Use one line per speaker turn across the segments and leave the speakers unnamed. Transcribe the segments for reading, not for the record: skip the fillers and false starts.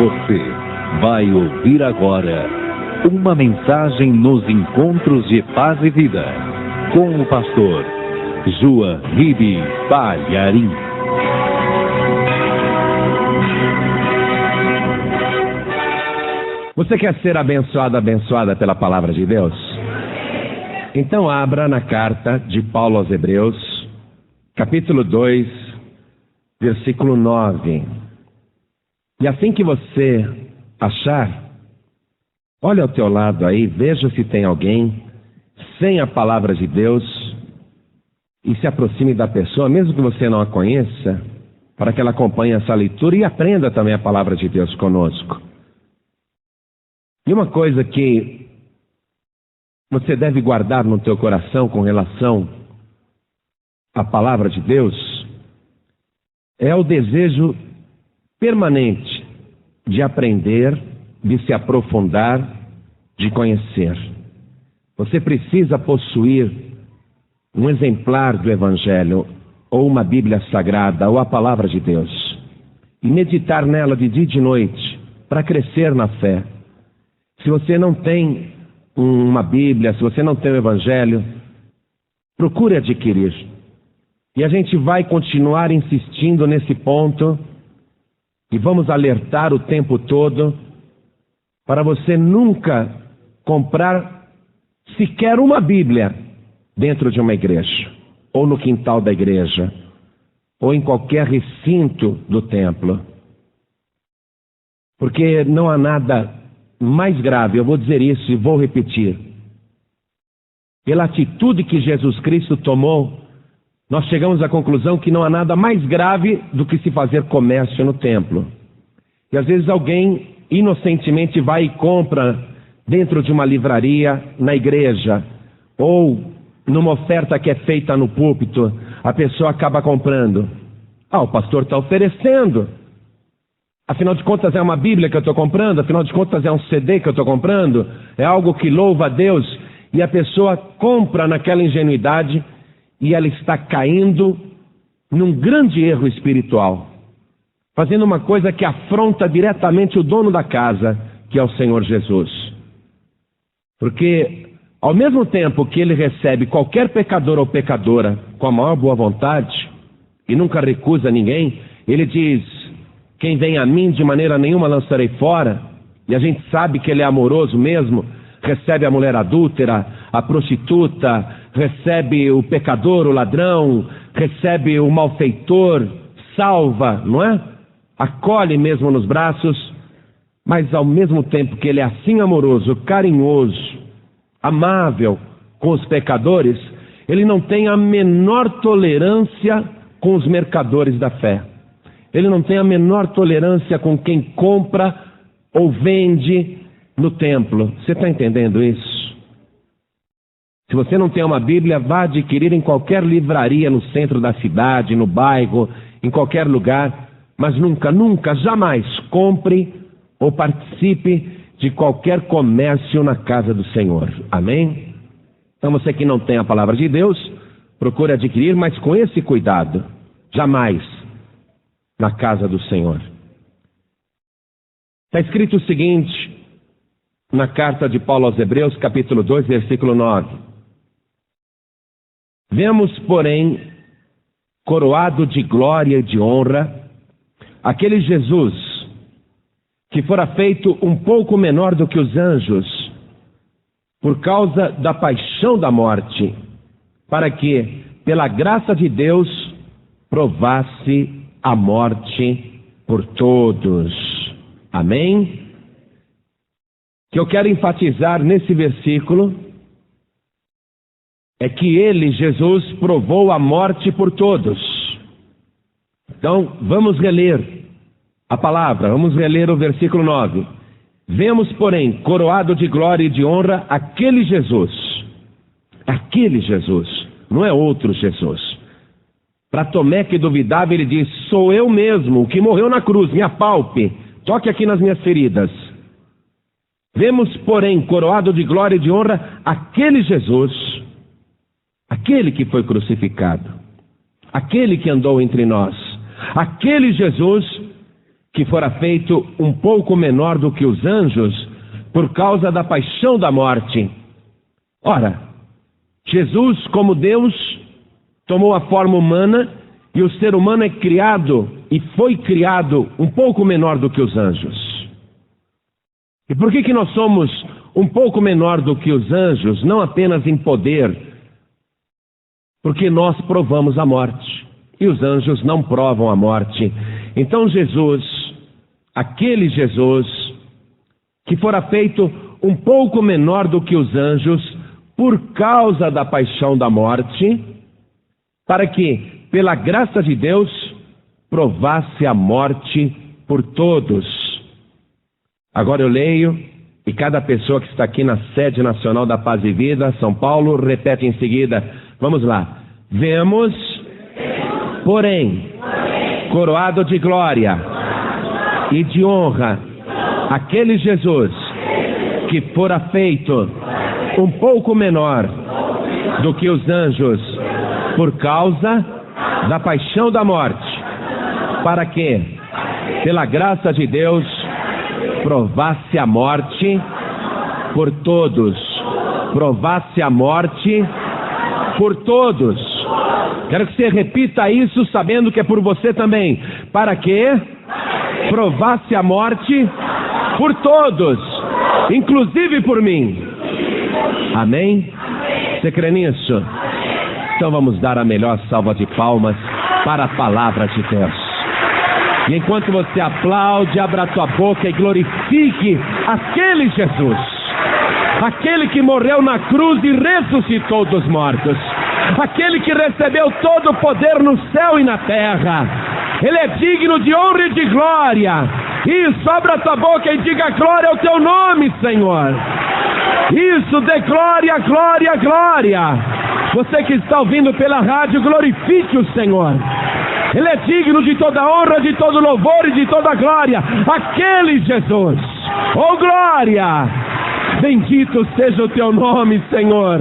Você vai ouvir agora uma mensagem nos encontros de paz e vida com o pastor João Ribe Palharim.
Você quer ser abençoada pela palavra de Deus? Então abra na carta de Paulo aos Hebreus, capítulo 2, versículo 9. E assim que você achar, olha ao teu lado aí, veja se tem alguém sem a palavra de Deus e se aproxime da pessoa, mesmo que você não a conheça, para que ela acompanhe essa leitura e aprenda também a palavra de Deus conosco. E uma coisa que você deve guardar no teu coração com relação à palavra de Deus é o desejo permanente de aprender, de se aprofundar, de conhecer. Você precisa possuir um exemplar do Evangelho, ou uma Bíblia Sagrada, ou a palavra de Deus, e meditar nela de dia e de noite, para crescer na fé. Se você não tem uma Bíblia, se você não tem o Evangelho, procure adquirir. E a gente vai continuar insistindo nesse ponto, e vamos alertar o tempo todo, para você nunca comprar sequer uma Bíblia dentro de uma igreja, ou no quintal da igreja, ou em qualquer recinto do templo. Porque não há nada mais grave, eu vou dizer isso e vou repetir. Pela atitude que Jesus Cristo tomou, nós chegamos à conclusão que não há nada mais grave do que se fazer comércio no templo. E às vezes alguém inocentemente vai e compra dentro de uma livraria na igreja, ou numa oferta que é feita no púlpito, a pessoa acaba comprando. O pastor está oferecendo. Afinal de contas é uma Bíblia que eu estou comprando, afinal de contas é um CD que eu estou comprando, é algo que louva a Deus, e a pessoa compra naquela ingenuidade, e ela está caindo num grande erro espiritual, fazendo uma coisa que afronta diretamente o dono da casa, que é o Senhor Jesus. Porque ao mesmo tempo que ele recebe qualquer pecador ou pecadora com a maior boa vontade, e nunca recusa ninguém, ele diz: quem vem a mim de maneira nenhuma lançarei fora. E a gente sabe que ele é amoroso mesmo, recebe a mulher adúltera, a prostituta, recebe o pecador, o ladrão, recebe o malfeitor, salva, não é? Acolhe mesmo nos braços, mas ao mesmo tempo que ele é assim amoroso, carinhoso, amável com os pecadores, ele não tem a menor tolerância com os mercadores da fé. Ele não tem a menor tolerância com quem compra ou vende no templo. Você está entendendo isso? Se você não tem uma Bíblia, vá adquirir em qualquer livraria no centro da cidade, no bairro, em qualquer lugar, mas nunca, jamais compre ou participe de qualquer comércio na casa do Senhor. Amém? Então você que não tem a palavra de Deus, procure adquirir, mas com esse cuidado. Jamais na casa do Senhor. Está escrito o seguinte na carta de Paulo aos Hebreus, capítulo 2, versículo 9. Vemos, porém, coroado de glória e de honra, aquele Jesus que fora feito um pouco menor do que os anjos, por causa da paixão da morte, para que, pela graça de Deus, provasse a morte por todos. Amém? O que eu quero enfatizar nesse versículo é que ele, Jesus, provou a morte por todos. Então, vamos reler a palavra, vamos reler o versículo 9. Vemos, porém, coroado de glória e de honra, aquele Jesus, não é outro Jesus. Para Tomé que duvidava, ele diz: sou eu mesmo, o que morreu na cruz, me apalpe, toque aqui nas minhas feridas. Vemos, porém, coroado de glória e de honra, aquele Jesus, aquele que foi crucificado, aquele que andou entre nós, aquele Jesus que fora feito um pouco menor do que os anjos, por causa da paixão da morte. Ora, Jesus, como Deus, tomou a forma humana, e o ser humano é criado e foi criado um pouco menor do que os anjos. E por que nós somos um pouco menor do que os anjos? Não apenas em poder, porque nós provamos a morte, e os anjos não provam a morte. Então Jesus, aquele Jesus, que fora feito um pouco menor do que os anjos, por causa da paixão da morte, para que, pela graça de Deus, provasse a morte por todos. Agora eu leio, e cada pessoa que está aqui na sede nacional da Paz e Vida, São Paulo, repete em seguida. Vamos lá. Vemos, porém, coroado de glória e de honra, aquele Jesus que fora feito um pouco menor do que os anjos, por causa da paixão da morte, para que, pela graça de Deus, provasse a morte por todos. Provasse a morte por todos. Quero que você repita isso, sabendo que é por você também. Para que provasse a morte por todos, inclusive por mim. Amém? Você crê nisso? Então vamos dar a melhor salva de palmas para a palavra de Deus. E enquanto você aplaude, abra a tua boca e glorifique aquele Jesus, aquele que morreu na cruz e ressuscitou dos mortos, aquele que recebeu todo o poder no céu e na terra. Ele é digno de honra e de glória. Isso, abra a tua boca e diga glória ao teu nome, Senhor. Isso, dê glória, glória, glória. Você que está ouvindo pela rádio, glorifique o Senhor. Ele é digno de toda honra, de todo louvor e de toda glória. Aquele Jesus. Oh, glória! Bendito seja o teu nome, Senhor.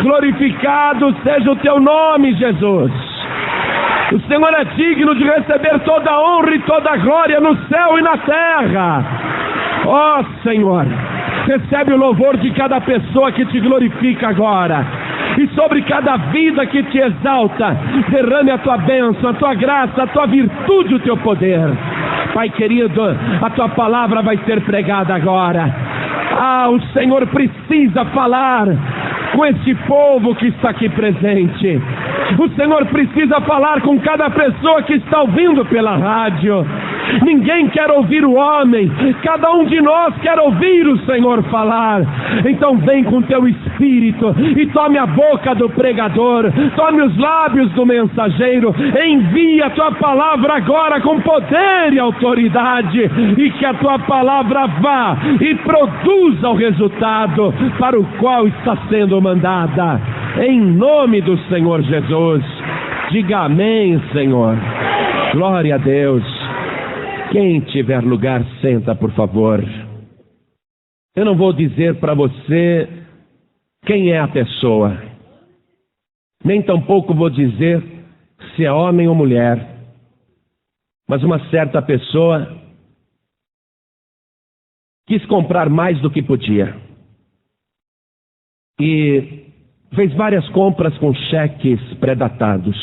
Glorificado seja o teu nome, Jesus. O Senhor é digno de receber toda a honra e toda a glória no céu e na terra. Ó Senhor, recebe o louvor de cada pessoa que te glorifica agora. E sobre cada vida que te exalta, derrame a tua bênção, a tua graça, a tua virtude, o teu poder. Pai querido, a tua palavra vai ser pregada agora. O Senhor precisa falar com este povo que está aqui presente. O Senhor precisa falar com cada pessoa que está ouvindo pela rádio. Ninguém quer ouvir o homem, cada um de nós quer ouvir o Senhor falar. Então vem com teu Espírito e tome a boca do pregador, tome os lábios do mensageiro, envia a tua palavra agora com poder e autoridade, e que a tua palavra vá e produza o resultado para o qual está sendo mandada. Em nome do Senhor Jesus, diga amém, Senhor. Glória a Deus. Quem tiver lugar, senta, por favor. Eu não vou dizer para você quem é a pessoa, nem tampouco vou dizer se é homem ou mulher, mas uma certa pessoa quis comprar mais do que podia e fez várias compras com cheques pré-datados.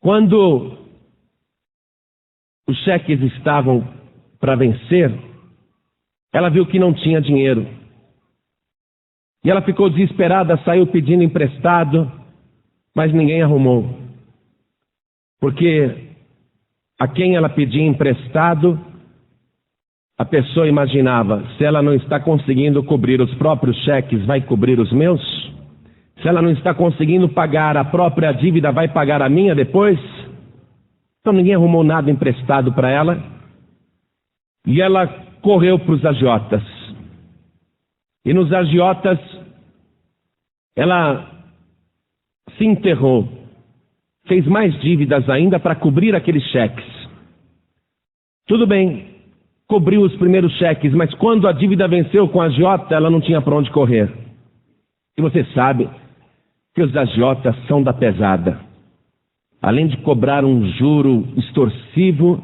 Quando os cheques estavam para vencer, ela viu que não tinha dinheiro. E ela ficou desesperada, saiu pedindo emprestado, mas ninguém arrumou. Porque a quem ela pedia emprestado, a pessoa imaginava, se ela não está conseguindo cobrir os próprios cheques, vai cobrir os meus? Se ela não está conseguindo pagar a própria dívida, vai pagar a minha depois? Então ninguém arrumou nada emprestado para ela. E ela correu para os agiotas. E nos agiotas, ela se enterrou. Fez mais dívidas ainda para cobrir aqueles cheques. Tudo bem, cobriu os primeiros cheques, mas quando a dívida venceu com a agiota, ela não tinha para onde correr. E você sabe que os agiotas são da pesada. Além de cobrar um juro extorsivo,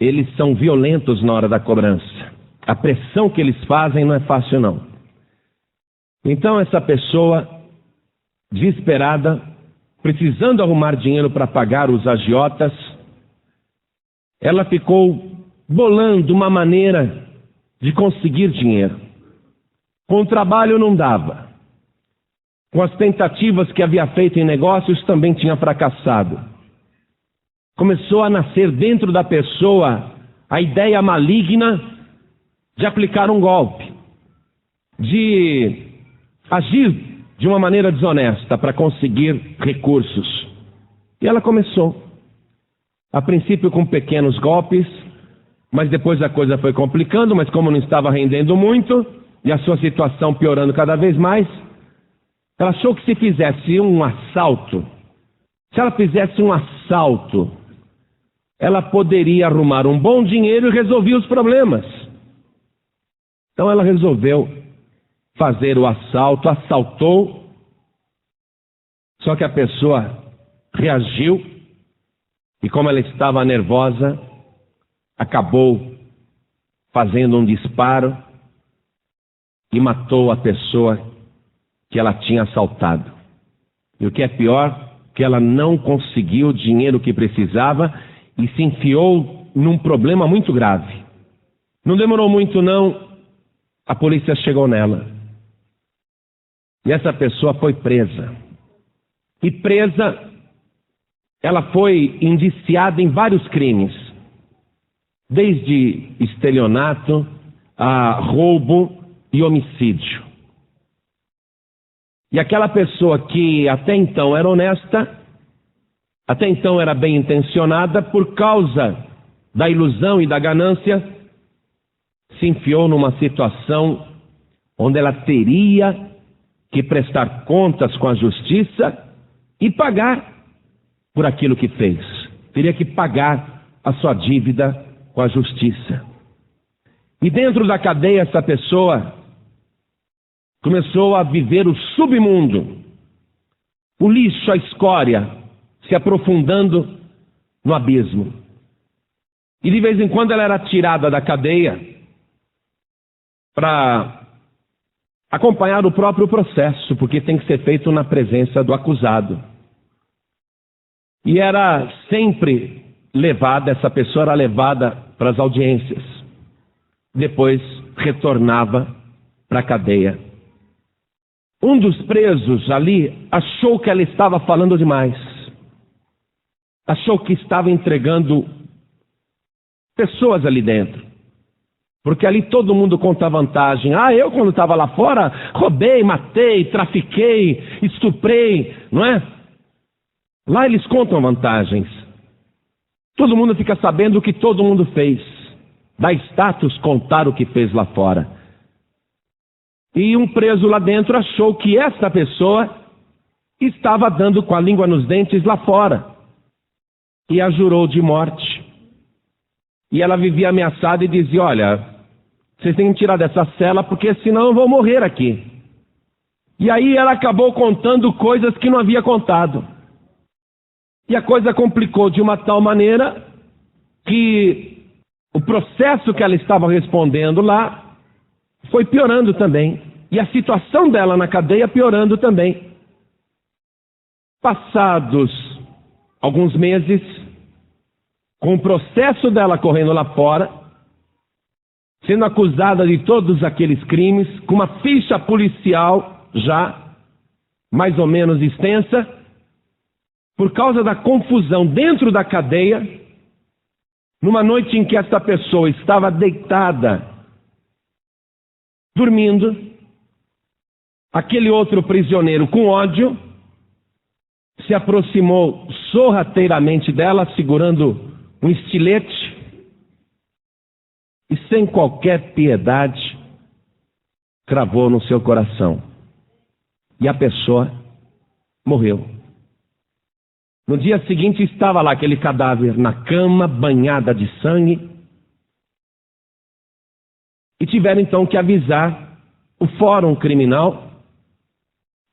eles são violentos na hora da cobrança. A pressão que eles fazem não é fácil, não. Então essa pessoa, desesperada, precisando arrumar dinheiro para pagar os agiotas, ela ficou bolando uma maneira de conseguir dinheiro. Com o trabalho não dava. Com as tentativas que havia feito em negócios também tinha fracassado. Começou a nascer dentro da pessoa a ideia maligna de aplicar um golpe, de agir de uma maneira desonesta para conseguir recursos. E ela começou, a princípio com pequenos golpes, mas depois a coisa foi complicando, mas como não estava rendendo muito, e a sua situação piorando cada vez mais, ela achou que se fizesse um assalto, ela poderia arrumar um bom dinheiro e resolver os problemas. Então ela resolveu fazer o assalto, assaltou, só que a pessoa reagiu e, como ela estava nervosa, acabou fazendo um disparo e matou a pessoa que ela tinha assaltado. E o que é pior, que ela não conseguiu o dinheiro que precisava e se enfiou num problema muito grave. Não demorou muito não, a polícia chegou nela. E essa pessoa foi presa. E presa, ela foi indiciada em vários crimes, desde estelionato a roubo e homicídio. E aquela pessoa que até então era honesta, até então era bem intencionada, por causa da ilusão e da ganância, se enfiou numa situação onde ela teria que prestar contas com a justiça e pagar por aquilo que fez. Teria que pagar a sua dívida com a justiça. E dentro da cadeia, essa pessoa começou a viver o submundo, o lixo, a escória, se aprofundando no abismo. E de vez em quando ela era tirada da cadeia para acompanhar o próprio processo, porque tem que ser feito na presença do acusado. E era sempre levada, essa pessoa era levada para as audiências. Depois retornava para a cadeia. Um dos presos ali achou que ela estava falando demais. Achou que estava entregando pessoas ali dentro. Porque ali todo mundo conta vantagem. Eu quando estava lá fora, roubei, matei, trafiquei, estuprei, não é? Lá eles contam vantagens. Todo mundo fica sabendo o que todo mundo fez. Dá status contar o que fez lá fora. E um preso lá dentro achou que essa pessoa estava dando com a língua nos dentes lá fora. E a jurou de morte. E ela vivia ameaçada e dizia: olha, vocês têm que tirar dessa cela porque senão eu vou morrer aqui. E aí ela acabou contando coisas que não havia contado. E a coisa complicou de uma tal maneira que o processo que ela estava respondendo lá foi piorando também. E a situação dela na cadeia piorando também. Passados alguns meses, com o processo dela correndo lá fora, sendo acusada de todos aqueles crimes, com uma ficha policial já mais ou menos extensa, por causa da confusão dentro da cadeia, numa noite em que essa pessoa estava deitada, dormindo, aquele outro prisioneiro com ódio se aproximou sorrateiramente dela, segurando um estilete, e sem qualquer piedade, cravou no seu coração. E a pessoa morreu. No dia seguinte estava lá aquele cadáver na cama, banhada de sangue. E tiveram então que avisar o fórum criminal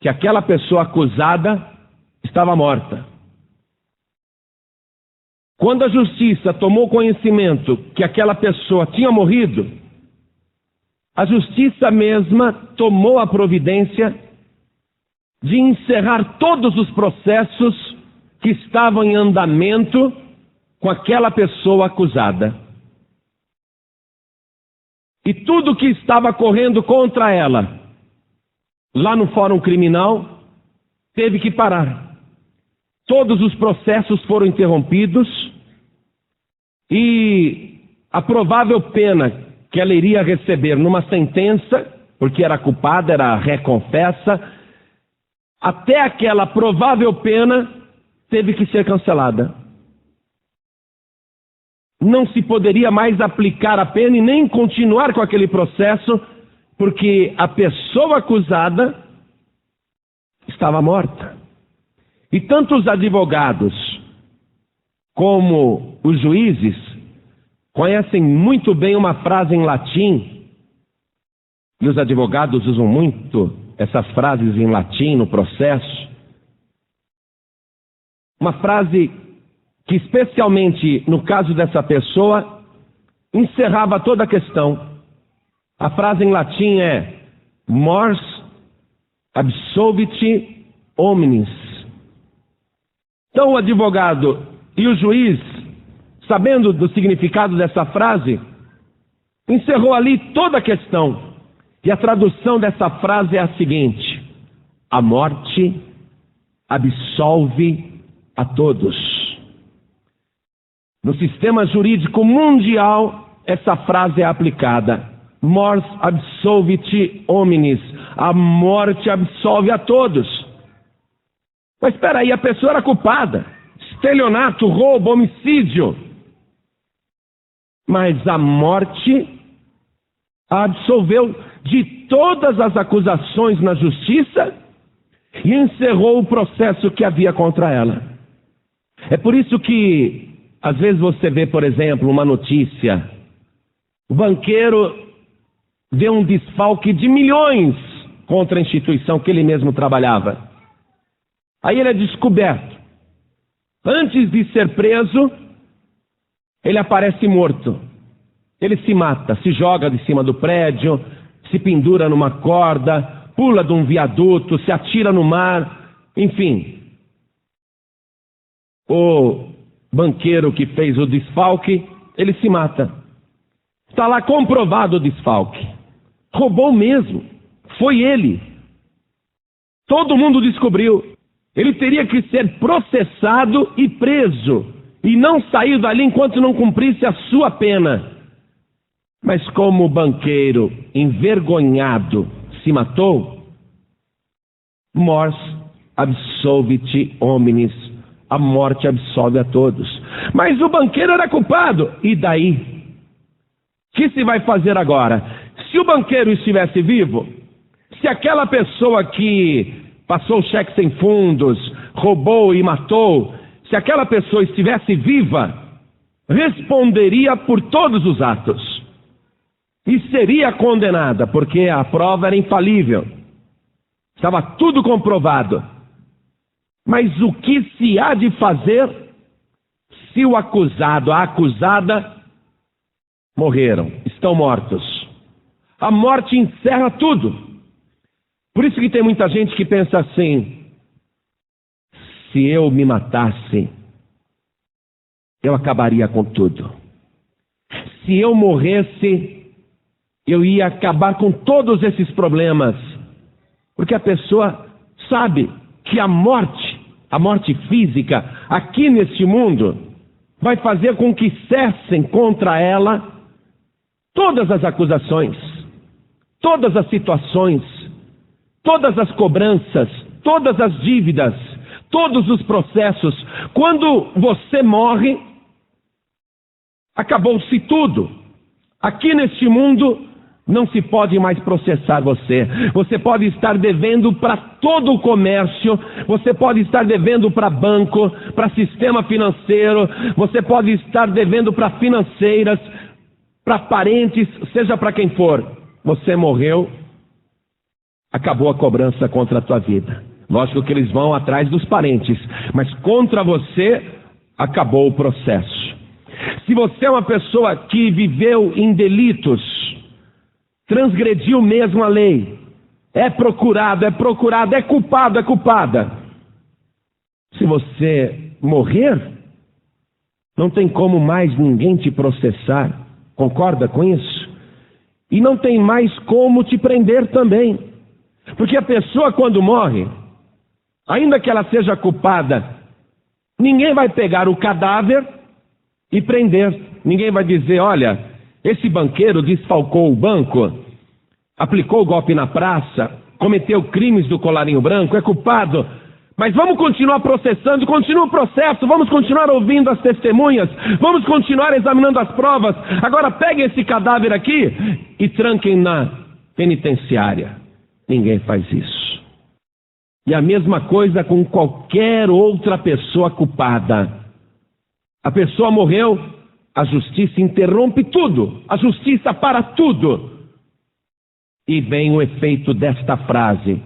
que aquela pessoa acusada estava morta. Quando a justiça tomou conhecimento que aquela pessoa tinha morrido, a justiça mesma tomou a providência de encerrar todos os processos que estavam em andamento com aquela pessoa acusada. E tudo que estava correndo contra ela, lá no Fórum Criminal, teve que parar. Todos os processos foram interrompidos e a provável pena que ela iria receber numa sentença, porque era culpada, era reconfessa, até aquela provável pena teve que ser cancelada. Não se poderia mais aplicar a pena e nem continuar com aquele processo, porque a pessoa acusada estava morta. E tanto os advogados como os juízes conhecem muito bem uma frase em latim, e os advogados usam muito essas frases em latim no processo. Uma frase que, especialmente no caso dessa pessoa, encerrava toda a questão. A frase em latim é mors absolvit hominis. Então o advogado e o juiz, sabendo do significado dessa frase, encerrou ali toda a questão. E a tradução dessa frase é a seguinte: a morte absolve a todos. No sistema jurídico mundial, essa frase é aplicada. Mors absolvit hominis. A morte absolve a todos. Mas espera aí, a pessoa era culpada. Estelionato, roubo, homicídio. Mas a morte a absolveu de todas as acusações na justiça e encerrou o processo que havia contra ela. É por isso que, às vezes você vê, por exemplo, uma notícia: o banqueiro deu um desfalque de milhões contra a instituição que ele mesmo trabalhava. Aí ele é descoberto. Antes de ser preso, ele aparece morto. Ele se mata, se joga de cima do prédio, se pendura numa corda, pula de um viaduto, se atira no mar, enfim. O banqueiro que fez o desfalque, ele se mata. Está lá comprovado o desfalque. Roubou mesmo. Foi ele. Todo mundo descobriu. Ele teria que ser processado e preso, e não sair dali enquanto não cumprisse a sua pena. Mas como o banqueiro, envergonhado, se matou, mors absolvit hominis, a morte absolve a todos. Mas o banqueiro era culpado, e daí? O que se vai fazer agora? Se o banqueiro estivesse vivo, se aquela pessoa que passou cheque sem fundos, roubou e matou, se aquela pessoa estivesse viva, responderia por todos os atos. E seria condenada, porque a prova era infalível. Estava tudo comprovado. Mas o que se há de fazer se o acusado, a acusada, morreram, estão mortos? A morte encerra tudo. Por isso que tem muita gente que pensa assim: se eu me matasse, eu acabaria com tudo. Se eu morresse, eu ia acabar com todos esses problemas. Porque a pessoa sabe que a morte física, aqui neste mundo, vai fazer com que cessem contra ela todas as acusações, todas as situações, todas as cobranças, todas as dívidas, todos os processos. Quando você morre, acabou-se tudo. Aqui neste mundo não se pode mais processar você. Você pode estar devendo para todo o comércio, você pode estar devendo para banco, para sistema financeiro, você pode estar devendo para financeiras, para parentes, seja para quem for. Você morreu, acabou a cobrança contra a tua vida. Lógico que eles vão atrás dos parentes, mas contra você acabou o processo. Se você é uma pessoa que viveu em delitos, transgrediu mesmo a lei, é procurado, é culpado, é culpada. Se você morrer, não tem como mais ninguém te processar. Concorda com isso? E não tem mais como te prender também. Porque a pessoa quando morre, ainda que ela seja culpada, ninguém vai pegar o cadáver e prender. Ninguém vai dizer, olha, esse banqueiro desfalcou o banco, aplicou o golpe na praça, cometeu crimes do colarinho branco, é culpado. Mas vamos continuar processando, continua o processo, vamos continuar ouvindo as testemunhas, vamos continuar examinando as provas. Agora peguem esse cadáver aqui e tranquem na penitenciária. Ninguém faz isso. E a mesma coisa com qualquer outra pessoa culpada. A pessoa morreu, a justiça interrompe tudo, a justiça para tudo. E vem o efeito desta frase: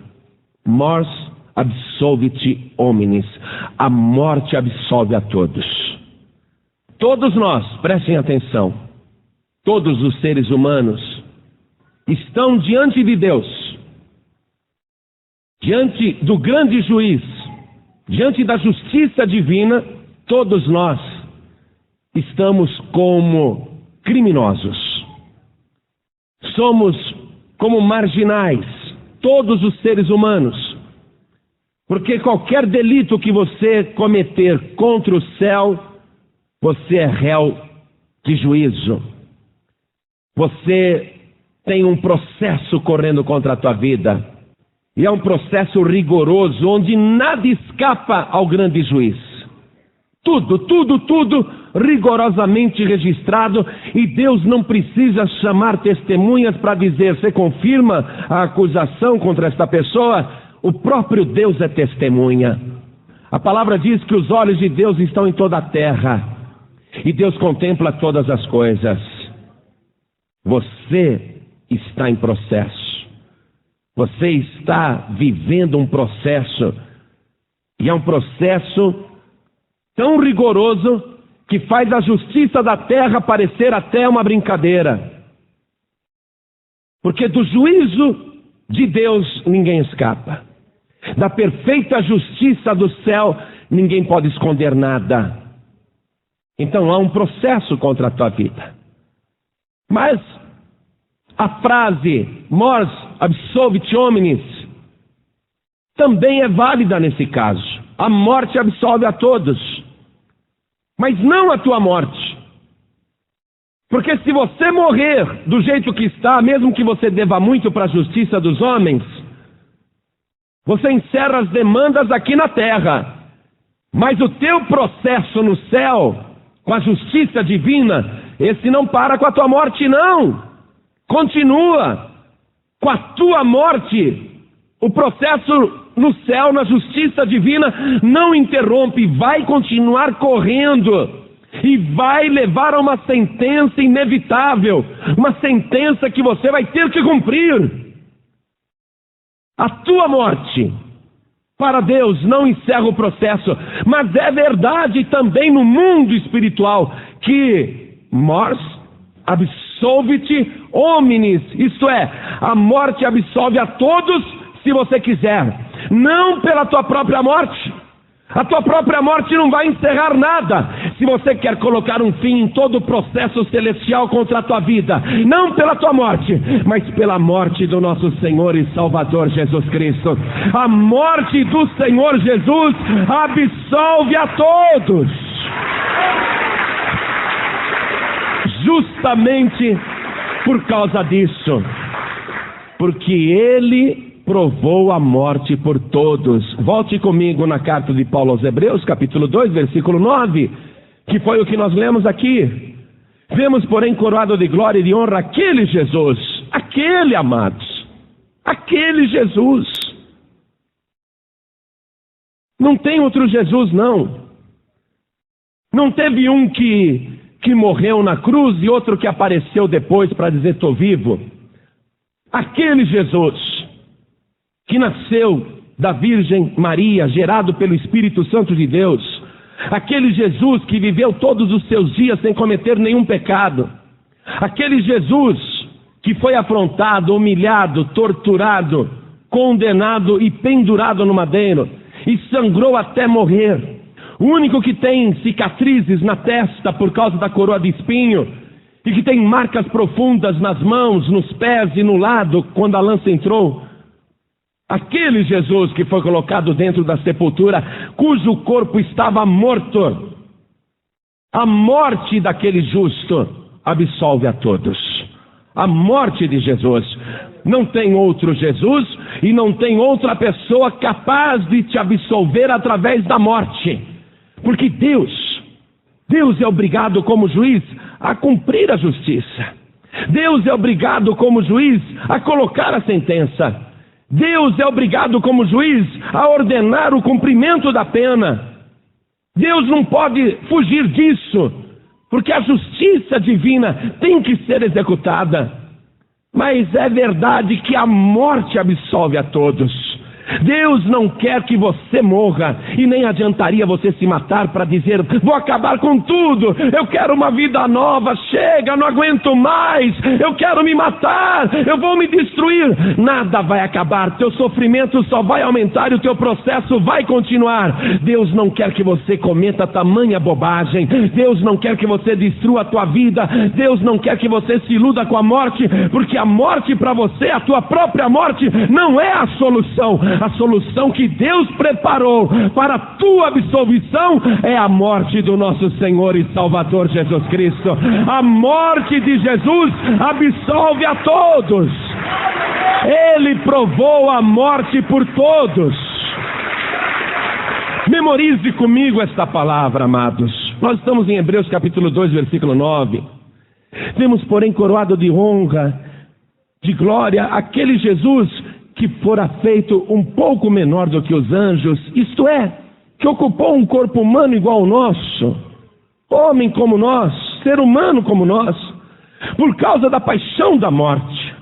mors absolvit homines. A morte absolve a todos. Todos nós, prestem atenção, todos os seres humanos estão diante de Deus, diante do grande juiz, diante da justiça divina. Todos nós estamos como criminosos, somos como marginais, todos os seres humanos. Porque qualquer delito que você cometer contra o céu, você é réu de juízo. Você tem um processo correndo contra a tua vida. E é um processo rigoroso, onde nada escapa ao grande juiz. Tudo rigorosamente registrado. E Deus não precisa chamar testemunhas para dizer, você confirma a acusação contra esta pessoa? O próprio Deus é testemunha. A palavra diz que os olhos de Deus estão em toda a terra. E Deus contempla todas as coisas. Você está em processo. Você está vivendo um processo. E é um processo tão rigoroso que faz a justiça da terra parecer até uma brincadeira. Porque do juízo de Deus ninguém escapa. Da perfeita justiça do céu, ninguém pode esconder nada. Então há um processo contra a tua vida. Mas a frase mors absolvit homines também é válida nesse caso. A morte absolve a todos. Mas não a tua morte. Porque se você morrer do jeito que está, mesmo que você deva muito para a justiça dos homens, você encerra as demandas aqui na terra. Mas o teu processo no céu, com a justiça divina, esse não para com a tua morte, não. Continua. Com a tua morte, o processo no céu, na justiça divina, não interrompe, vai continuar correndo. E vai levar a uma sentença inevitável. Uma sentença que você vai ter que cumprir. A tua morte, para Deus, não encerra o processo. Mas é verdade também no mundo espiritual que mors absolvit homines. Isto é, a morte absolve a todos se você quiser. Não pela tua própria morte. A tua própria morte não vai encerrar nada. Se você quer colocar um fim em todo o processo celestial contra a tua vida, não pela tua morte, mas pela morte do nosso Senhor e Salvador Jesus Cristo. A morte do Senhor Jesus absolve a todos. Justamente por causa disso. Porque Ele provou a morte por todos. Volte comigo na carta de Paulo aos Hebreus, capítulo 2, versículo 9, que foi o que nós lemos aqui. Vemos, porém, coroado de glória e de honra aquele Jesus, aquele, amados, aquele Jesus. Não tem outro Jesus, não. Não teve um que morreu na cruz e outro que apareceu depois para dizer, estou vivo. Aquele Jesus que nasceu da Virgem Maria, gerado pelo Espírito Santo de Deus, Aquele Jesus que viveu todos os seus dias sem cometer nenhum pecado. Aquele Jesus que foi afrontado, humilhado, torturado, condenado e pendurado no madeiro, e sangrou até morrer. O único que tem cicatrizes na testa por causa da coroa de espinho, e que tem marcas profundas nas mãos, nos pés e no lado quando a lança entrou. Aquele Jesus que foi colocado dentro da sepultura, cujo corpo estava morto. A morte daquele justo absolve a todos. A morte de Jesus. Não tem outro Jesus e não tem outra pessoa capaz de te absolver através da morte. Porque Deus é obrigado como juiz a cumprir a justiça. Deus é obrigado como juiz a colocar a sentença. Deus é obrigado como juiz a ordenar o cumprimento da pena. Deus não pode fugir disso, porque a justiça divina tem que ser executada. Mas é verdade que a morte absolve a todos. Deus não quer que você morra, e nem adiantaria você se matar para dizer: vou acabar com tudo, eu quero uma vida nova, chega, não aguento mais, eu quero me matar, eu vou me destruir. Nada vai acabar, teu sofrimento só vai aumentar e o teu processo vai continuar. Deus não quer que você cometa tamanha bobagem. Deus não quer que você destrua a tua vida. Deus não quer que você se iluda com a morte, porque a morte para você, a tua própria morte, não é a solução. A solução que Deus preparou para a tua absolvição é a morte do nosso Senhor e Salvador Jesus Cristo. A morte de Jesus absolve a todos. Ele provou a morte por todos. Memorize comigo esta palavra, amados. Nós estamos em Hebreus capítulo 2, versículo 9. Vemos, porém, coroado de honra, de glória, aquele Jesus que fora feito um pouco menor do que os anjos, isto é, que ocupou um corpo humano igual ao nosso, homem como nós, ser humano como nós, por causa da paixão da morte,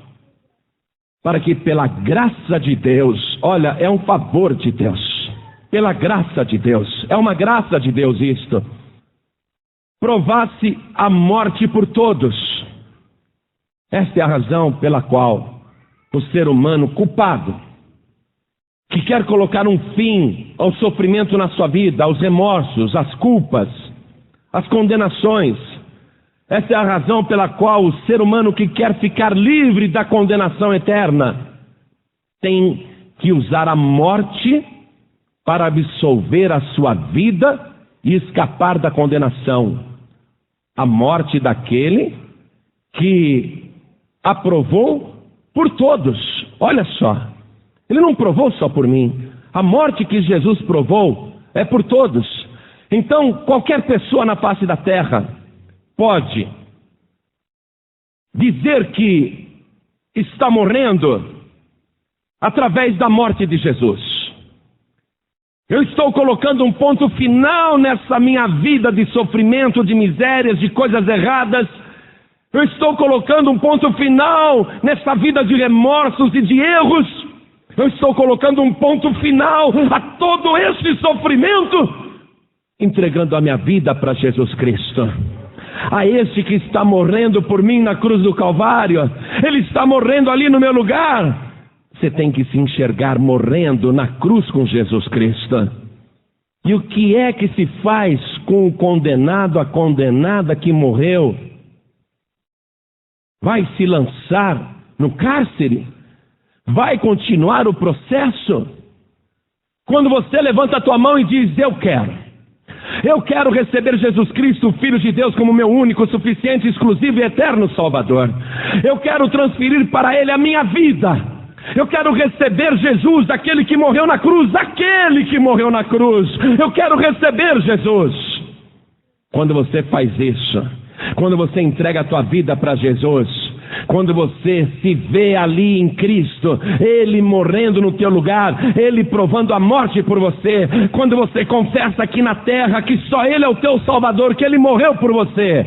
para que pela graça de Deus, olha, é um favor de Deus, pela graça de Deus, é uma graça de Deus isto, provasse a morte por todos. Esta é a razão pela qual o ser humano culpado, que quer colocar um fim ao sofrimento na sua vida, aos remorsos, às culpas, às condenações. Essa é a razão pela qual o ser humano que quer ficar livre da condenação eterna tem que usar a morte para absolver a sua vida e escapar da condenação. A morte daquele que aprovou por todos. Olha só, ele não provou só por mim. A morte que Jesus provou é por todos. Então, qualquer pessoa na face da terra pode dizer que está morrendo através da morte de Jesus. Eu estou colocando um ponto final nessa minha vida de sofrimento, de misérias, de coisas erradas. Eu estou colocando um ponto final nessa vida de remorsos e de erros. Eu estou colocando um ponto final a todo esse sofrimento, entregando a minha vida para Jesus Cristo. A esse que está morrendo por mim na cruz do Calvário. Ele está morrendo ali no meu lugar. Você tem que se enxergar morrendo na cruz com Jesus Cristo. E o que é que se faz com o condenado, a condenada que morreu? Vai se lançar no cárcere? Vai continuar o processo? Quando você levanta a tua mão e diz: eu quero receber Jesus Cristo, o Filho de Deus, como meu único, suficiente, exclusivo e eterno Salvador. Eu quero transferir para Ele a minha vida. Eu quero receber Jesus, aquele que morreu na cruz, aquele que morreu na cruz. Eu quero receber Jesus. Quando você faz isso, quando você entrega a tua vida para Jesus, quando você se vê ali em Cristo, Ele morrendo no teu lugar, Ele provando a morte por você, quando você confessa aqui na terra que só Ele é o teu Salvador, que Ele morreu por você,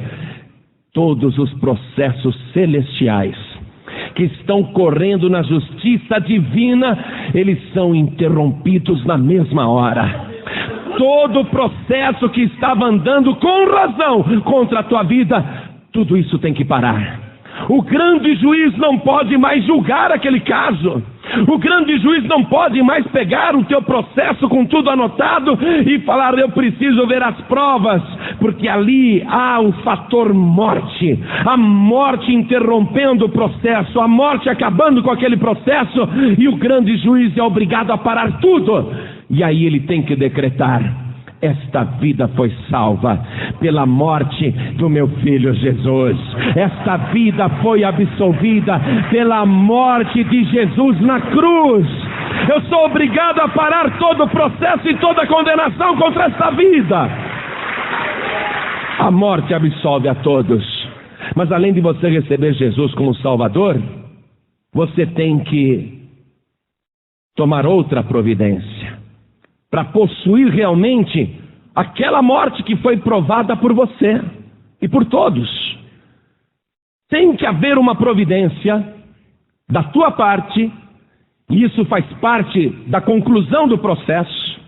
todos os processos celestiais que estão correndo na justiça divina, eles são interrompidos na mesma hora. todo o processo que estava andando com razão contra a tua vida, tudo isso tem que parar. O grande juiz não pode mais julgar aquele caso. O grande juiz não pode mais pegar o teu processo com tudo anotado e falar: eu preciso ver as provas, porque ali há o fator morte. A morte interrompendo o processo, a morte acabando com aquele processo, e o grande juiz é obrigado a parar tudo. E aí ele tem que decretar: esta vida foi salva pela morte do meu filho Jesus. Esta vida foi absolvida pela morte de Jesus na cruz. Eu sou obrigado a parar todo o processo e toda a condenação contra esta vida. A morte absolve a todos. Mas além de você receber Jesus como Salvador, você tem que tomar outra providência para possuir realmente aquela morte que foi provada por você e por todos. Tem que haver uma providência da tua parte, e isso faz parte da conclusão do processo,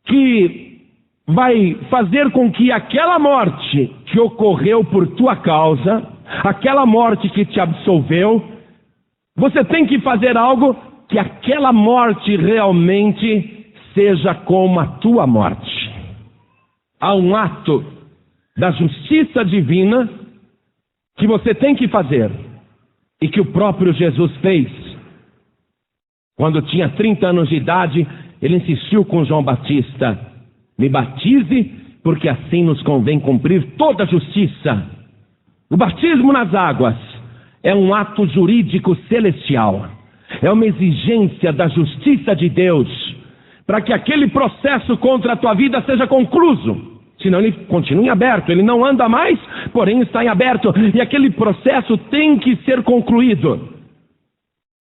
que vai fazer com que aquela morte que ocorreu por tua causa, aquela morte que te absolveu, você tem que fazer algo que aquela morte realmente seja como a tua morte. Há um ato da justiça divina que você tem que fazer, e que o próprio Jesus fez. Quando tinha 30 anos de idade, ele insistiu com João Batista: me batize, porque assim nos convém cumprir toda a justiça. O batismo nas águas é um ato jurídico celestial, é uma exigência da justiça de Deus, para que aquele processo contra a tua vida seja concluído. Senão ele continua em aberto, ele não anda mais, porém está em aberto, e aquele processo tem que ser concluído.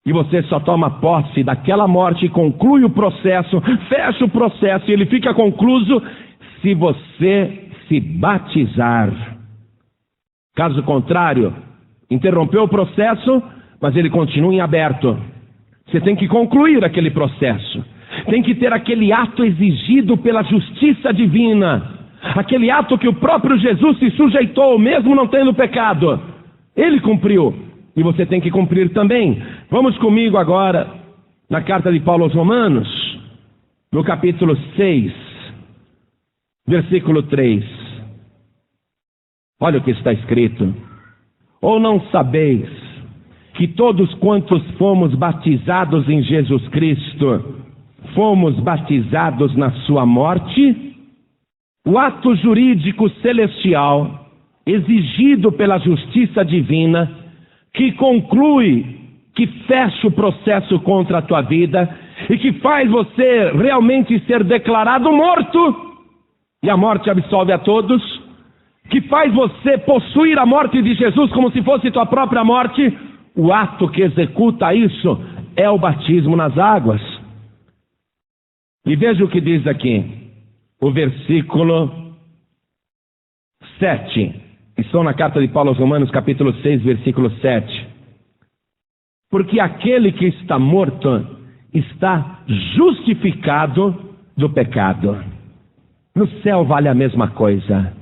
E você só toma posse daquela morte, conclui o processo, fecha o processo, e ele fica concluído se você se batizar. Caso contrário, interrompeu o processo, mas ele continua em aberto. Você tem que concluir aquele processo. Tem que ter aquele ato exigido pela justiça divina, aquele ato que o próprio Jesus se sujeitou, mesmo não tendo pecado. Ele cumpriu, e você tem que cumprir também. Vamos comigo agora na carta de Paulo aos Romanos, no capítulo 6, versículo 3. Olha o que está escrito: ou não sabeis que todos quantos fomos batizados em Jesus Cristo, fomos batizados na sua morte? O ato jurídico celestial, exigido pela justiça divina, que conclui, que fecha o processo contra a tua vida, e que faz você realmente ser declarado morto, e a morte absolve a todos, que faz você possuir a morte de Jesus como se fosse tua própria morte. O ato que executa isso é o batismo nas águas. E veja o que diz aqui, o versículo 7. Estou na carta de Paulo aos Romanos, capítulo 6, versículo 7. Porque aquele que está morto está justificado do pecado. No céu vale a mesma coisa.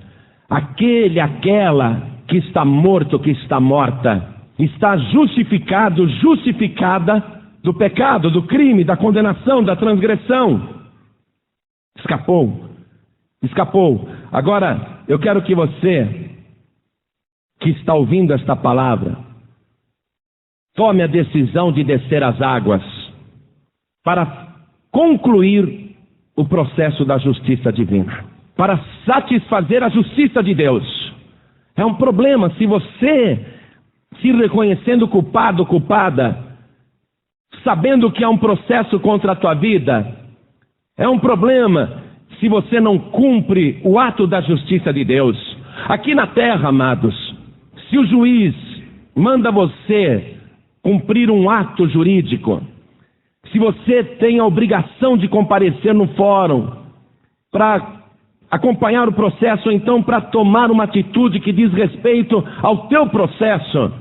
Aquela que está morto, que está morta, está justificado, justificada do pecado, do crime, da condenação, da transgressão. Escapou. Agora, eu quero que você, que está ouvindo esta palavra, tome a decisão de descer as águas para concluir o processo da justiça divina, para satisfazer a justiça de Deus. É um problema se você se reconhecendo culpado, culpada, sabendo que há um processo contra a tua vida. É um problema se você não cumpre o ato da justiça de Deus. Aqui na terra, amados, se o juiz manda você cumprir um ato jurídico, se você tem a obrigação de comparecer no fórum para acompanhar o processo, ou então para tomar uma atitude que diz respeito ao teu processo,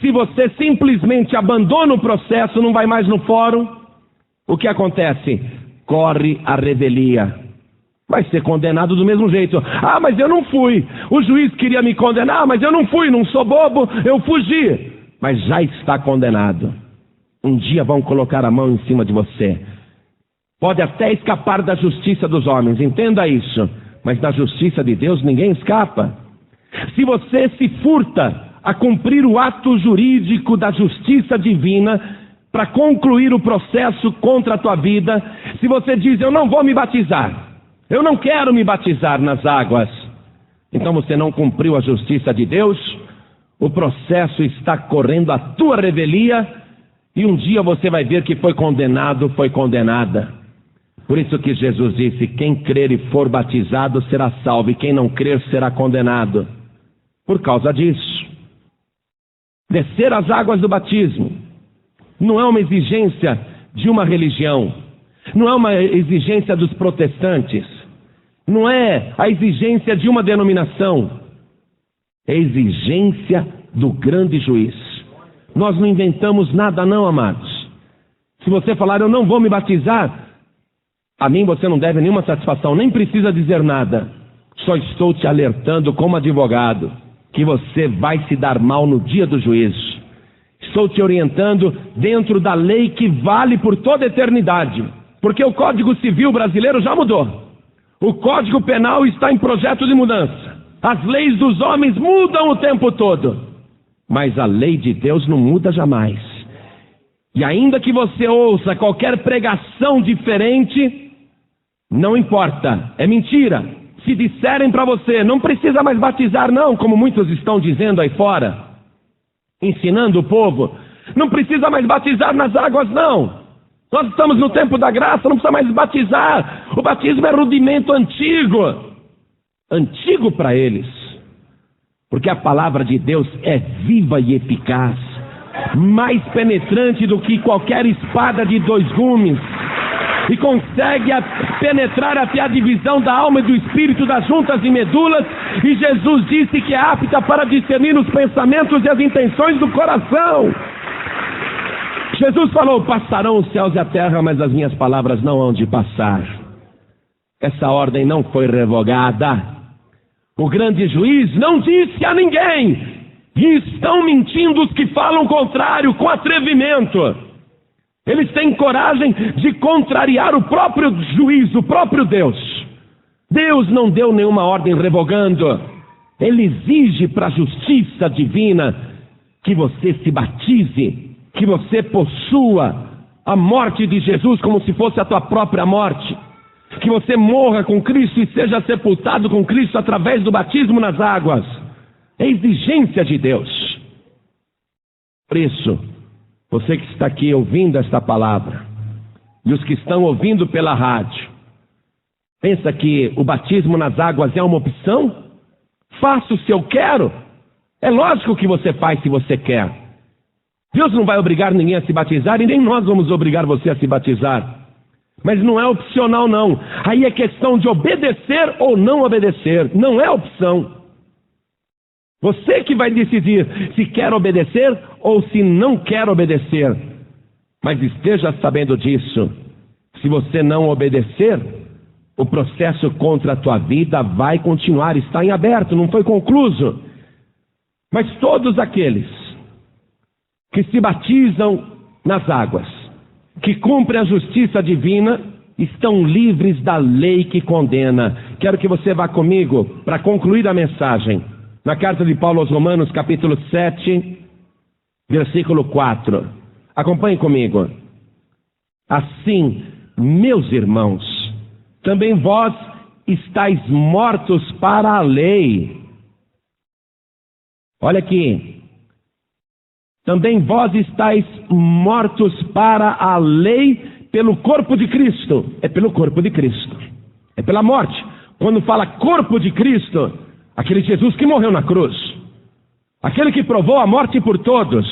se você simplesmente abandona o processo, não vai mais no fórum, o que acontece? Corre a revelia. vai ser condenado do mesmo jeito. Ah, mas eu não fui. O juiz queria me condenar, mas eu não fui, não sou bobo, eu fugi. Mas já está condenado. Um dia vão colocar a mão em cima de você. Pode até escapar da justiça dos homens, entenda isso. Mas da justiça de Deus ninguém escapa. Se você se furta a cumprir o ato jurídico da justiça divina para concluir o processo contra a tua vida, se você diz, eu não vou me batizar, eu não quero me batizar nas águas, então você não cumpriu a justiça de Deus, o processo está correndo a tua revelia, e um dia você vai ver que foi condenado, foi condenada. Por isso que Jesus disse, quem crer e for batizado será salvo, e quem não crer será condenado. Por causa disso, descer as águas do batismo não é uma exigência de uma religião, não é uma exigência dos protestantes, não é a exigência de uma denominação, é a exigência do grande juiz. Nós não inventamos nada não, amados. Se você falar, eu não vou me batizar, a mim você não deve nenhuma satisfação, nem precisa dizer nada. Só estou te alertando como advogado, que você vai se dar mal no dia do juízo. Estou te orientando dentro da lei que vale por toda a eternidade. Porque o Código Civil brasileiro já mudou. O Código Penal está em projeto de mudança. As leis dos homens mudam o tempo todo. Mas a lei de Deus não muda jamais. E ainda que você ouça qualquer pregação diferente, não importa, é mentira. Se disserem para você, não precisa mais batizar não, como muitos estão dizendo aí fora, ensinando o povo, não precisa mais batizar nas águas não. Nós estamos no tempo da graça, não precisa mais batizar. O batismo é rudimento antigo. Antigo para eles. Porque a palavra de Deus é viva e eficaz, mais penetrante do que qualquer espada de 2 gumes, e consegue penetrar até a divisão da alma e do espírito, das juntas e medulas, e Jesus disse que é apta para discernir os pensamentos e as intenções do coração. Jesus falou, passarão os céus e a terra, mas as minhas palavras não hão de passar. Essa ordem não foi revogada. O grande juiz não disse a ninguém, e estão mentindo os que falam contrário, com atrevimento. Eles têm coragem de contrariar o próprio juiz, o próprio Deus. Deus não deu nenhuma ordem revogando. Ele exige para a justiça divina que você se batize, que você possua a morte de Jesus como se fosse a tua própria morte, que você morra com Cristo e seja sepultado com Cristo através do batismo nas águas. É exigência de Deus. Por isso, você que está aqui ouvindo esta palavra, e os que estão ouvindo pela rádio, pensa que o batismo nas águas é uma opção? Faço se eu quero. É lógico que você faz se você quer. Deus não vai obrigar ninguém a se batizar, e nem nós vamos obrigar você a se batizar. Mas não é opcional não. Aí é questão de obedecer ou não obedecer. Não é opção. Você que vai decidir se quer obedecer ou se não quer obedecer. Mas esteja sabendo disso. Se você não obedecer, o processo contra a tua vida vai continuar, está em aberto, não foi concluído. Mas todos aqueles que se batizam nas águas, que cumprem a justiça divina, estão livres da lei que condena. Quero que você vá comigo para concluir a mensagem. Na carta de Paulo aos Romanos, capítulo 7, versículo 4. Acompanhe comigo. Assim, meus irmãos, também vós estáis mortos para a lei. Olha aqui. Também vós estáis mortos para a lei pelo corpo de Cristo. É pelo corpo de Cristo. É pela morte. Quando fala corpo de Cristo, aquele Jesus que morreu na cruz, aquele que provou a morte por todos.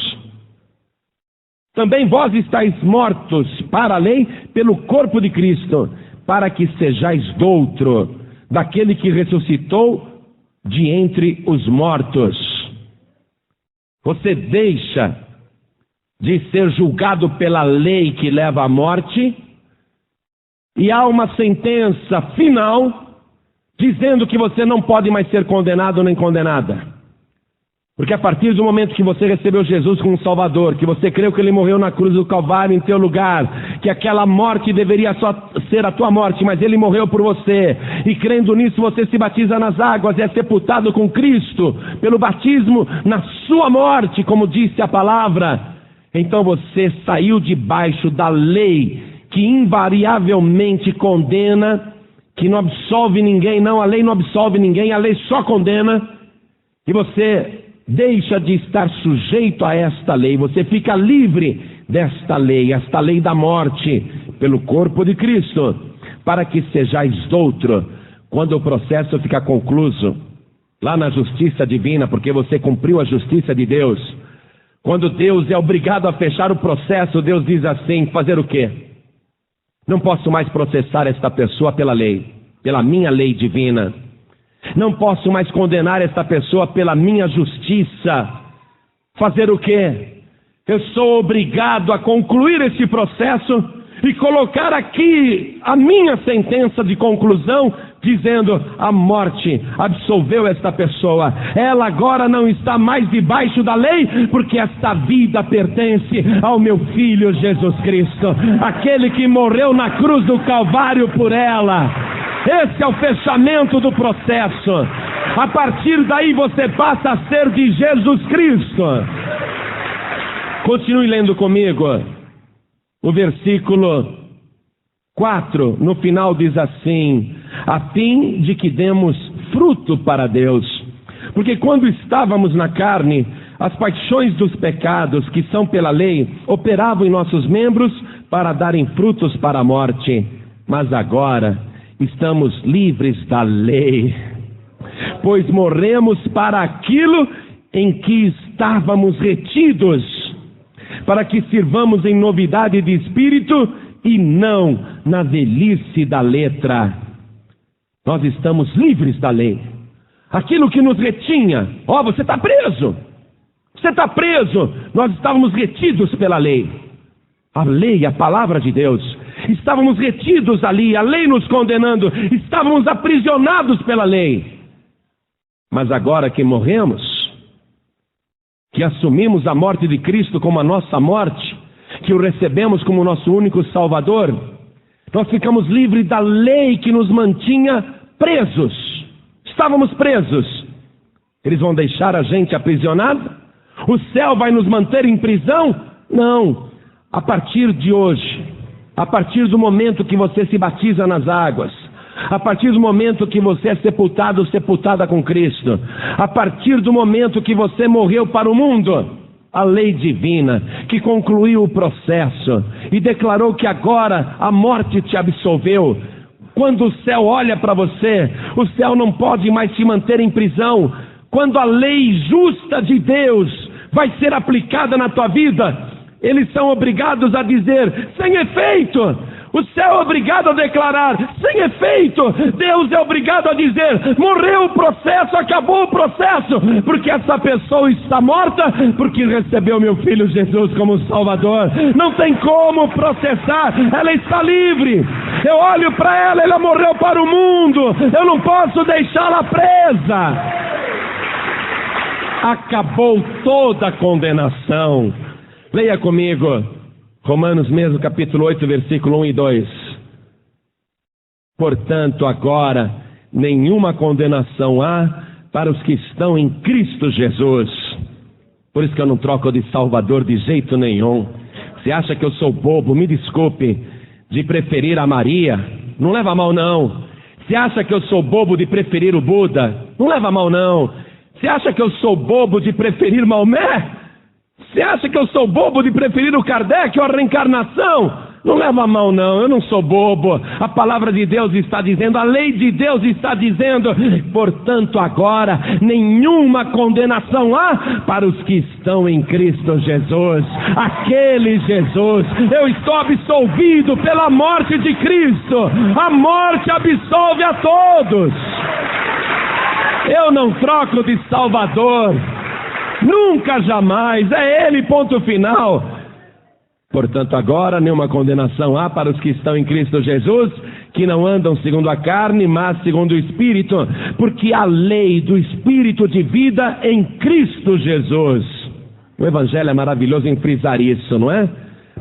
Também vós estáis mortos para a lei pelo corpo de Cristo, para que sejais doutro daquele que ressuscitou de entre os mortos. Você deixa de ser julgado pela lei que leva à morte e há uma sentença final dizendo que você não pode mais ser condenado nem condenada. Porque a partir do momento que você recebeu Jesus como Salvador, que você creu que Ele morreu na cruz do Calvário em teu lugar, que aquela morte deveria só ser a tua morte, mas Ele morreu por você, e crendo nisso você se batiza nas águas e é sepultado com Cristo, pelo batismo na sua morte, como disse a palavra, então você saiu debaixo da lei, que invariavelmente condena, que não absolve ninguém, não, a lei não absolve ninguém, a lei só condena, e você deixa de estar sujeito a esta lei, você fica livre desta lei, esta lei da morte, pelo corpo de Cristo, para que sejais outro, quando o processo ficar concluso, lá na justiça divina, porque você cumpriu a justiça de Deus. Quando Deus é obrigado a fechar o processo, Deus diz assim: fazer o quê? Não posso mais processar esta pessoa pela lei, pela minha lei divina. Não posso mais condenar esta pessoa pela minha justiça. Fazer o quê? Eu sou obrigado a concluir esse processo e colocar aqui a minha sentença de conclusão, dizendo: a morte absolveu esta pessoa. Ela agora não está mais debaixo da lei, porque esta vida pertence ao meu Filho Jesus Cristo, aquele que morreu na cruz do Calvário por ela. Esse é o fechamento do processo. A partir daí você passa a ser de Jesus Cristo. Continue lendo comigo. O versículo 4, no final diz assim: a fim de que demos fruto para Deus. Porque quando estávamos na carne, as paixões dos pecados, que são pela lei, operavam em nossos membros para darem frutos para a morte. Mas agora estamos livres da lei, pois morremos para aquilo em que estávamos retidos, para que sirvamos em novidade de espírito e não na velhice da letra. Nós estamos livres da lei. Aquilo que nos retinha, você está preso. Você está preso. Nós estávamos retidos pela lei. A lei, a palavra de Deus. Estávamos retidos ali, a lei nos condenando, estávamos aprisionados pela lei. Mas agora que morremos, que assumimos a morte de Cristo como a nossa morte, que o recebemos como nosso único Salvador, nós ficamos livres da lei que nos mantinha presos. Estávamos presos. Eles vão deixar a gente aprisionado? O céu vai nos manter em prisão? Não. A partir de hoje, a partir do momento que você se batiza nas águas, a partir do momento que você é sepultado, sepultada com Cristo, a partir do momento que você morreu para o mundo, a lei divina que concluiu o processo e declarou que agora a morte te absolveu. Quando o céu olha para você, o céu não pode mais te manter em prisão. Quando a lei justa de Deus vai ser aplicada na tua vida, eles são obrigados a dizer: sem efeito. O céu é obrigado a declarar: sem efeito. Deus é obrigado a dizer: morreu o processo, acabou o processo, porque essa pessoa está morta, porque recebeu meu Filho Jesus como Salvador. Não tem como processar, ela está livre. Eu olho para ela, ela morreu para o mundo, eu não posso deixá-la presa. Acabou toda a condenação. Leia comigo Romanos mesmo, capítulo 8, versículo 1 e 2. Portanto, agora, nenhuma condenação há para os que estão em Cristo Jesus. Por isso que eu não troco de Salvador de jeito nenhum. Você acha que eu sou bobo? Me desculpe, de preferir a Maria? Não leva a mal, não. Você acha que eu sou bobo de preferir o Buda? Não leva a mal, não. Você acha que eu sou bobo de preferir Maomé? Você acha que eu sou bobo de preferir o Kardec ou a reencarnação? Não leva a mal, não, eu não sou bobo. A palavra de Deus está dizendo, a lei de Deus está dizendo, portanto agora nenhuma condenação há para os que estão em Cristo Jesus. Aquele Jesus, eu estou absolvido pela morte de Cristo. A morte absolve a todos. Eu não troco de Salvador. Nunca, jamais. É Ele, ponto final. Portanto, agora nenhuma condenação há para os que estão em Cristo Jesus, que não andam segundo a carne, mas segundo o Espírito, porque a lei do Espírito de vida em Cristo Jesus. O Evangelho é maravilhoso em frisar isso, não é?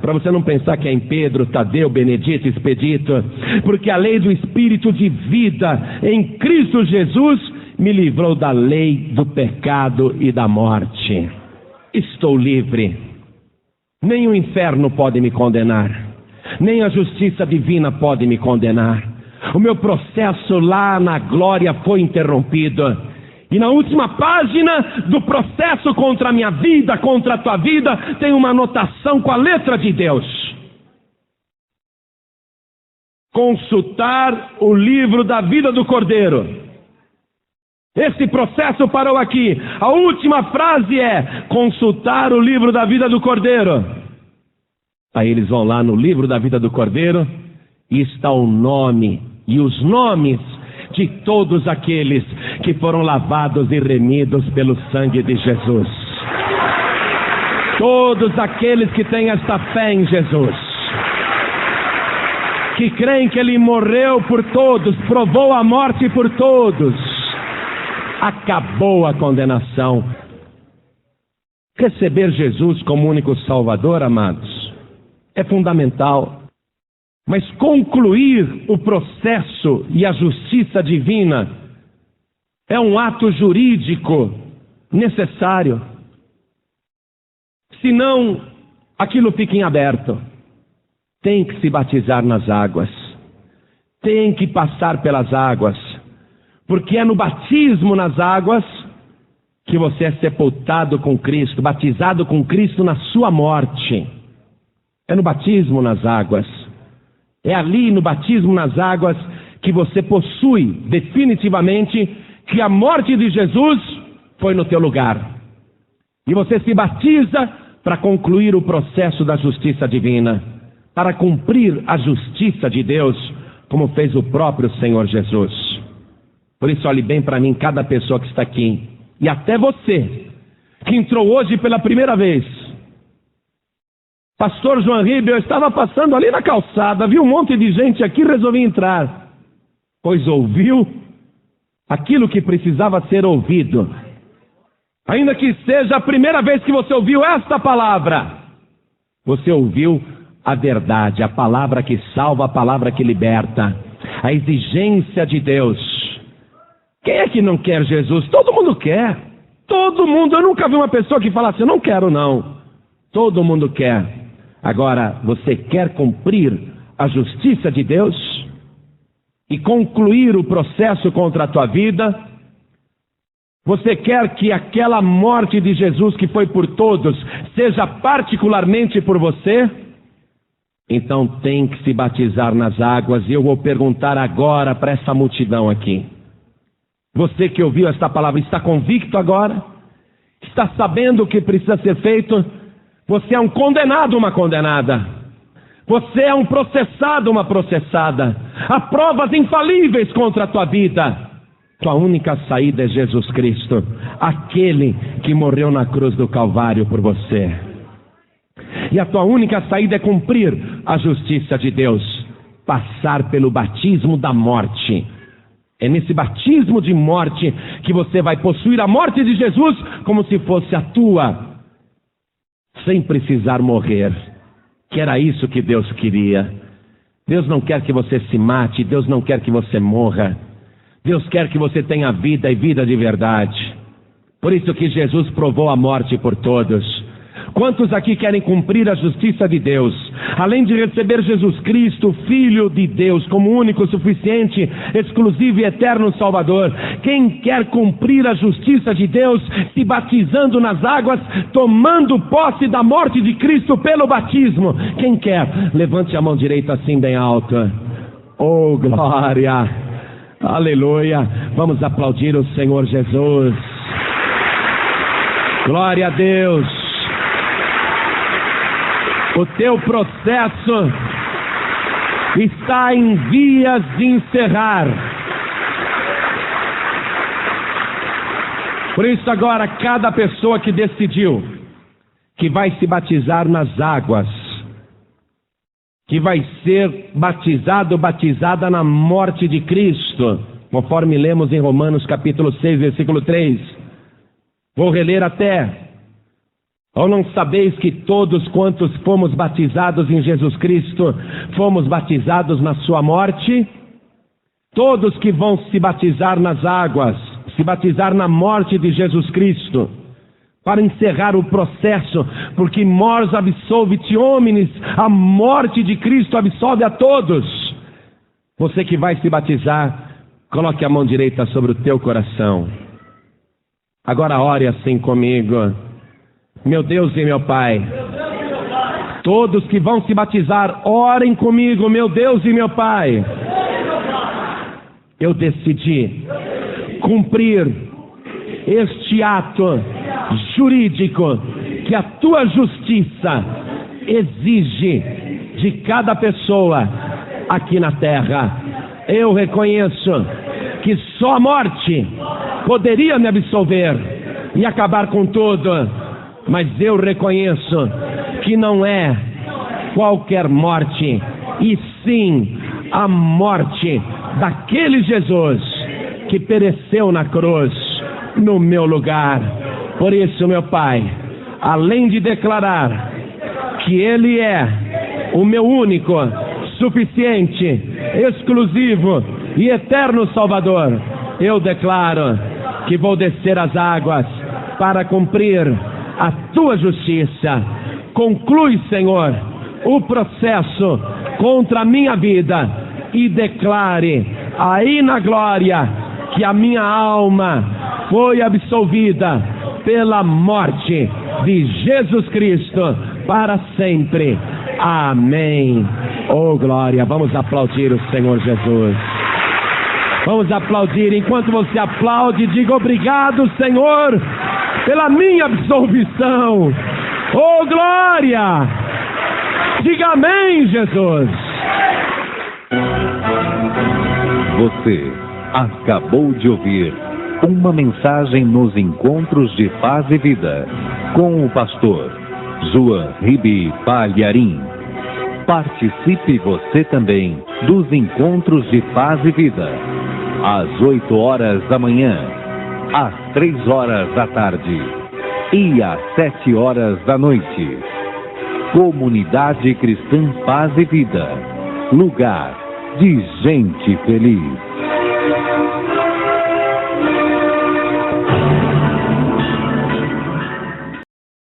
Para você não pensar que é em Pedro, Tadeu, Benedito, Expedito, porque a lei do Espírito de vida em Cristo Jesus me livrou da lei do pecado e da morte. Estou livre. Nem o inferno pode me condenar, nem a justiça divina pode me condenar. O meu processo lá na glória foi interrompido. E na última página do processo contra a minha vida, contra a tua vida, tem uma anotação com a letra de Deus: consultar o livro da vida do Cordeiro. Esse processo parou aqui. A última frase é: consultar o livro da vida do Cordeiro. Aí eles vão lá no livro da vida do Cordeiro e está o nome e os nomes de todos aqueles que foram lavados e remidos pelo sangue de Jesus. Todos aqueles que têm esta fé em Jesus, que creem que Ele morreu por todos, provou a morte por todos. Acabou a condenação. Receber Jesus como único Salvador, amados, é fundamental. Mas concluir o processo e a justiça divina é um ato jurídico necessário. Senão, aquilo fica em aberto. Tem que se batizar nas águas. Tem que passar pelas águas. Porque é no batismo nas águas que você é sepultado com Cristo, batizado com Cristo na sua morte. É no batismo nas águas. É ali no batismo nas águas que você possui definitivamente que a morte de Jesus foi no teu lugar. E você se batiza para concluir o processo da justiça divina, para cumprir a justiça de Deus, como fez o próprio Senhor Jesus. Por isso, olhe bem para mim, cada pessoa que está aqui, e até você, que entrou hoje pela primeira vez. Pastor João Ribeiro, eu estava passando ali na calçada, vi um monte de gente aqui e resolvi entrar. Pois ouviu aquilo que precisava ser ouvido. Ainda que seja a primeira vez que você ouviu esta palavra, você ouviu a verdade, a palavra que salva, a palavra que liberta, a exigência de Deus. Quem é que não quer Jesus? Todo mundo quer. Todo mundo. Eu nunca vi uma pessoa que fala assim: eu não quero não. Todo mundo quer. Agora, você quer cumprir a justiça de Deus e concluir o processo contra a tua vida? Você quer que aquela morte de Jesus que foi por todos seja particularmente por você? Então tem que se batizar nas águas. E eu vou perguntar agora para essa multidão aqui. Você que ouviu esta palavra, está convicto agora? Está sabendo o que precisa ser feito? Você é um condenado, uma condenada. Você é um processado, uma processada. Há provas infalíveis contra a tua vida. Tua única saída é Jesus Cristo, aquele que morreu na cruz do Calvário por você. E a tua única saída é cumprir a justiça de Deus, passar pelo batismo da morte. É nesse batismo de morte que você vai possuir a morte de Jesus como se fosse a tua, sem precisar morrer. Que era isso que Deus queria. Deus não quer que você se mate, Deus não quer que você morra. Deus quer que você tenha vida e vida de verdade. Por isso que Jesus provou a morte por todos. Quantos aqui querem cumprir a justiça de Deus? Além de receber Jesus Cristo, Filho de Deus, como único, suficiente, exclusivo e eterno Salvador. Quem quer cumprir a justiça de Deus, se batizando nas águas, tomando posse da morte de Cristo pelo batismo? Quem quer? Levante a mão direita assim bem alta. Oh, glória! Aleluia! Vamos aplaudir o Senhor Jesus. Glória a Deus! O teu processo está em vias de encerrar. Por isso agora, cada pessoa que decidiu que vai se batizar nas águas, que vai ser batizado ou batizada na morte de Cristo, conforme lemos em Romanos capítulo 6, versículo 3. Vou reler até. Ou não sabeis que todos quantos fomos batizados em Jesus Cristo, fomos batizados na sua morte? Todos que vão se batizar nas águas, se batizar na morte de Jesus Cristo, para encerrar o processo, porque mors absolvit homines, a morte de Cristo absolve a todos. Você que vai se batizar, coloque a mão direita sobre o teu coração. Agora ore assim comigo. Meu Deus e meu Pai, todos que vão se batizar, orem comigo. Meu Deus e meu Pai, eu decidi cumprir este ato jurídico que a tua justiça exige de cada pessoa aqui na terra. Eu reconheço que só a morte poderia me absolver e acabar com tudo, mas eu reconheço que não é qualquer morte, e sim a morte daquele Jesus que pereceu na cruz no meu lugar. Por isso, meu Pai, além de declarar que Ele é o meu único, suficiente, exclusivo e eterno Salvador, eu declaro que vou descer as águas para cumprir a tua justiça. Conclui, Senhor, o processo contra a minha vida e declare aí na glória que a minha alma foi absolvida pela morte de Jesus Cristo para sempre. Amém. Oh, glória. Vamos aplaudir o Senhor Jesus. Vamos aplaudir. Enquanto você aplaude, diga obrigado, Senhor, pela minha absolvição. Oh, glória. Diga amém, Jesus.
Você acabou de ouvir uma mensagem nos Encontros de Paz e Vida, com o pastor João Ribe Palharim. Participe você também dos Encontros de Paz e Vida, às 8 horas da manhã, às 3 horas da tarde e às 7 horas da noite. Comunidade Cristã Paz e Vida, lugar de gente feliz.